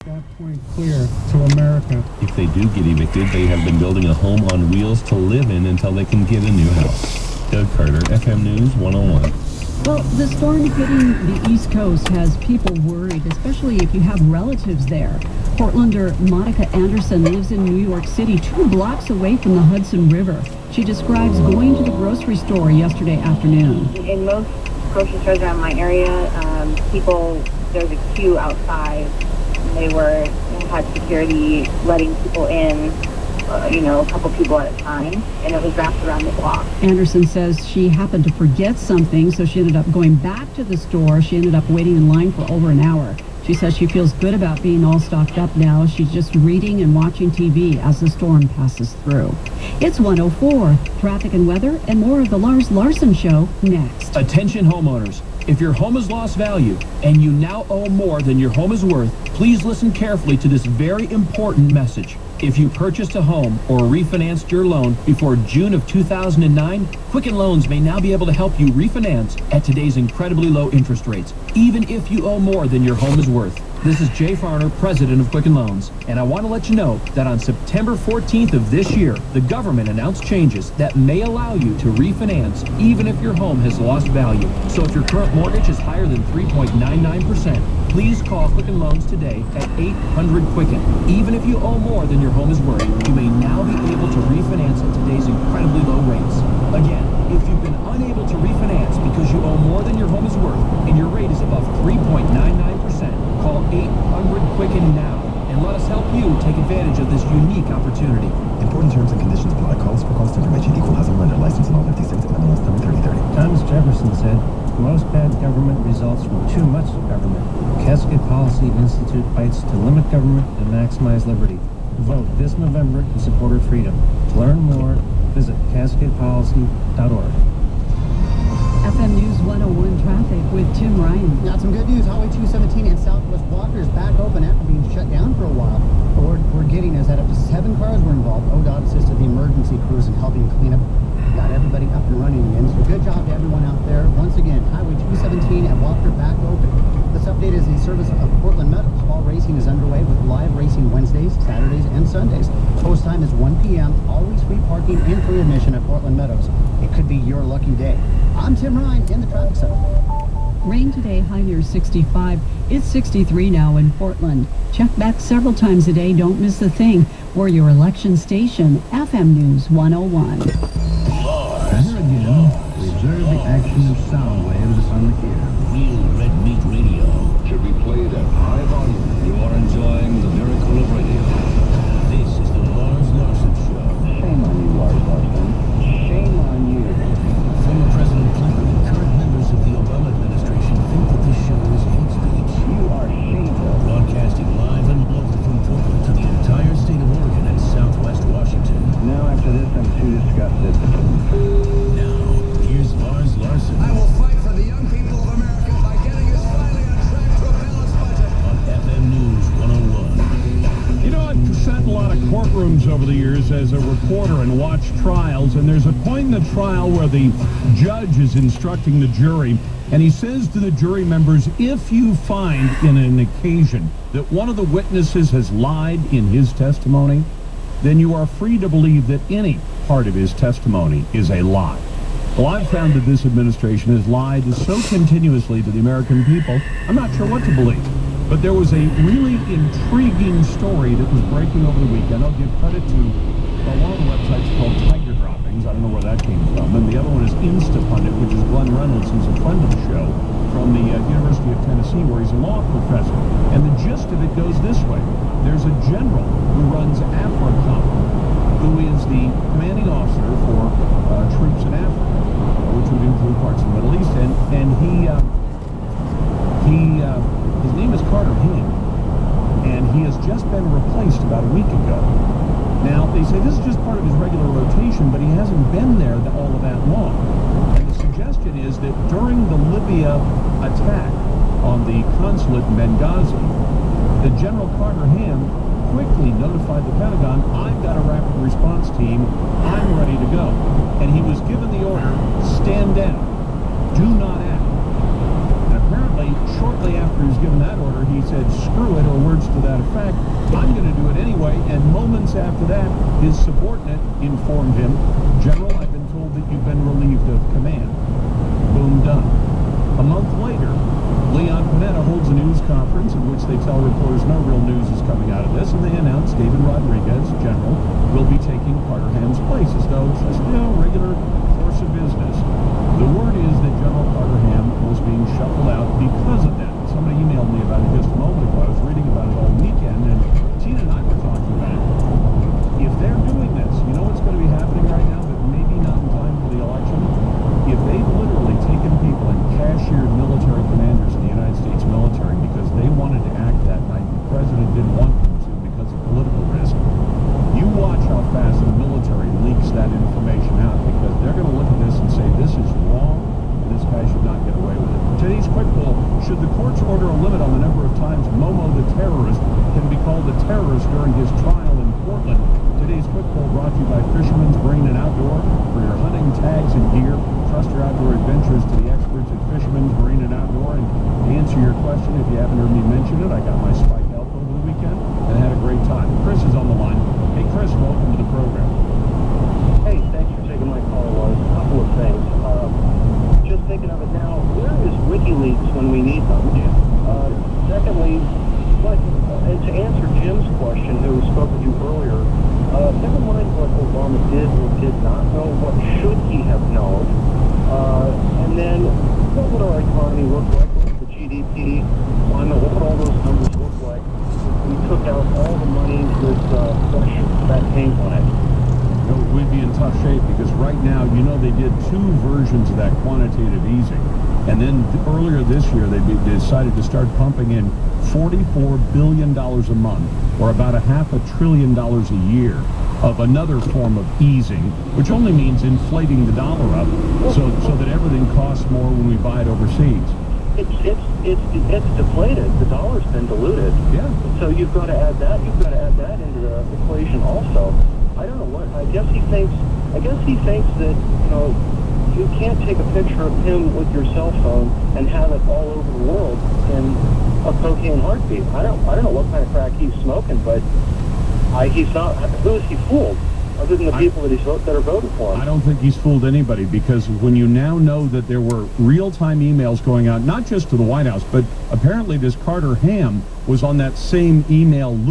that point clear to America. If they do get evicted, they have been building a home on wheels to live in until they can get a new house. Doug Carter, FM News 101. Well, the storm hitting the East Coast has people worried, especially if you have relatives there. Portlander Monica Anderson lives in New York City, 2 blocks away from the Hudson River. She describes going to the grocery store yesterday afternoon. In most grocery stores around my area, there's a queue outside. They had security letting people in, a couple people at a time, and it was wrapped around the block. Anderson says she happened to forget something, so she ended up going back to the store. She ended up waiting in line for over an hour. She says she feels good about being all stocked up now. She's just reading and watching TV as the storm passes through. It's 104. Traffic and weather and more of the Lars Larson Show next. Attention homeowners. If your home has lost value and you now owe more than your home is worth, please listen carefully to this very important message. If you purchased a home or refinanced your loan before June of 2009, Quicken Loans may now be able to help you refinance at today's incredibly low interest rates, even if you owe more than your home is worth. This is Jay Farner, president of Quicken Loans, and I want to let you know that on September 14th of this year, the government announced changes that may allow you to refinance even if your home has lost value. So if your current mortgage is higher than 3.99%, please call Quicken Loans today at 800-QUICKEN. Even if you owe more than your home is worth, you may now be able to refinance at today's incredibly low rates. Again, if you've been unable to refinance because you owe more than your home is worth and your rate is above 3.99%, call 800-QUICKEN now and let us help you take advantage of this unique opportunity. Important terms and conditions apply. Calls for cost information. Equal housing lender. License in all 50 states. MLS number 3030. Thomas Jefferson said, most bad government results from too much government. Cascade Policy Institute fights to limit government and maximize liberty. Vote this November in support of freedom. To learn more, visit cascadepolicy.org. FM News 101 traffic with Tim Ryan. Got some good news. Highway 217 and Southwest Walker is back open after being shut down for a while. The word we're getting is that up to 7 cars were involved. ODOT assisted the emergency crews in helping clean up. Got everybody up and running again. So good job to everyone out there. Once again, Highway 217 at Walker back open. This update is in service of Portland Meadows. Fall racing is underway with live racing Wednesdays, Saturdays, and Sundays. Post time is 1 p.m. Always free parking and free admission at Portland Meadows. It could be your lucky day. I'm Tim Ryan in the traffic center. Rain today, high near 65. It's 63 now in Portland. Check back several times a day. Don't miss a thing. We're your election station, FM News 101. Here again, we observe the action of sound waves on the ear. Real red meat radio should be played at high volume. You are enjoying the miracle of radio. This is the Lars Larson Show. Shame on you, Lars Larson. Shame on you. Former President Clinton and current members of the Obama administration think that this show is hate speech. You are shameful. Broadcasting live and local from Portland to the entire state of Oregon and Southwest Washington. Now after this, I'm too disgusted. Now, here's Lars Larson. I will fight for the young people of America by getting us finally on track to a balanced budget. On FM News 101. You know, I've sat in a lot of courtrooms over the years as a reporter and watched trials, and there's a point in the trial where the judge is instructing the jury, and he says to the jury members, if you find in an occasion that one of the witnesses has lied in his testimony, then you are free to believe that any part of his testimony is a lie. Well, I've found that this administration has lied so continuously to the American people, I'm not sure what to believe. But there was a really intriguing story that was breaking over the weekend. I'll give credit to one of the websites called Tiger Droppings. I don't know where that came from. And the other one is Instapundit, which is Glenn Reynolds, who's a friend of the show from the University of Tennessee, where he's a law professor. And the gist of it goes this way. There's a general who runs AFRICOM, who is the commanding officer for troops in Africa, which would include parts of the Middle East. And his name is Carter Ham, and he has just been replaced about a week ago. Now, they say this is just part of his regular rotation, but he hasn't been there all of that long. And the suggestion is that during the Libya attack on the consulate in Benghazi, the General Carter Ham quickly notified the Pentagon, I've got a rapid response team, I'm ready to go. And he was given the order, stand down, do not act. And apparently apparently, shortly after he was given that order, he said, screw it, or words to that effect, I'm going to do it anyway. And moments after that, his subordinate informed him, General, I've been told that you've been relieved of command. Boom, done. A month later, Leon Panetta holds a news conference in which they tell reporters no real news is coming out of this, and they announce David Rodriguez, General, will be taking Carter Ham's place, as though it's just, regular course of business. The word is that General Carter Ham was being shuffled out because of that. Somebody emailed me about it just a moment ago. I was reading about it all weekend, and Tina and I were talking about it. If they're doing this, you know what's going to be happening right now, but maybe not in time for the election? If they've literally taken people and cashiered military commanders in the United States military because they wanted to act that night, the president didn't want them to because of political risk, you watch how fast the military leaks that information out, because they're going to look at this and say, this is wrong, and this guy should not get away with it. Today's quick poll: should the courts order a limit on the number of times Momo the terrorist can be called a terrorist during his trial in Portland? Today's quick poll brought to you by Fisherman's Marine and Outdoor. For your hunting, tags, and gear, trust your outdoor adventures to the experts at Fisherman's Marine and Outdoor. And to answer your question, if you haven't heard me mention it, I got my spike elk over the weekend and had a great time. Chris is on the line. Hey, Chris, welcome to the program. Hey, thanks for taking my call. A couple of things. Just thinking of it now, where is WikiLeaks when we need them? Secondly, and to answer Jim's question, who spoke with you earlier, never mind what Obama did or did not know, what should he have known? And then, what would our economy look like? What would the GDP, climate, what would all those numbers look like if we took out all the money with that paint on it? We'd be in tough shape, because right now, they did 2 versions of that quantitative easing. And then earlier this year, they decided to start pumping in $44 billion a month, or about $500 billion a year, of another form of easing, which only means inflating the dollar up, so that everything costs more when we buy it overseas. It's deflated. The dollar's been diluted. Yeah. So you've got to add that. You've got to add that into the equation also. I don't know what. I guess he thinks that you can't take a picture of him with your cell phone and have it all over the world in a cocaine heartbeat. I don't know what kind of crack he's smoking, but he's not. Who is he fooled? Other than the people that are voting for him. I don't think he's fooled anybody, because when you now know that there were real-time emails going out, not just to the White House, but apparently this Carter Ham was on that same email loop.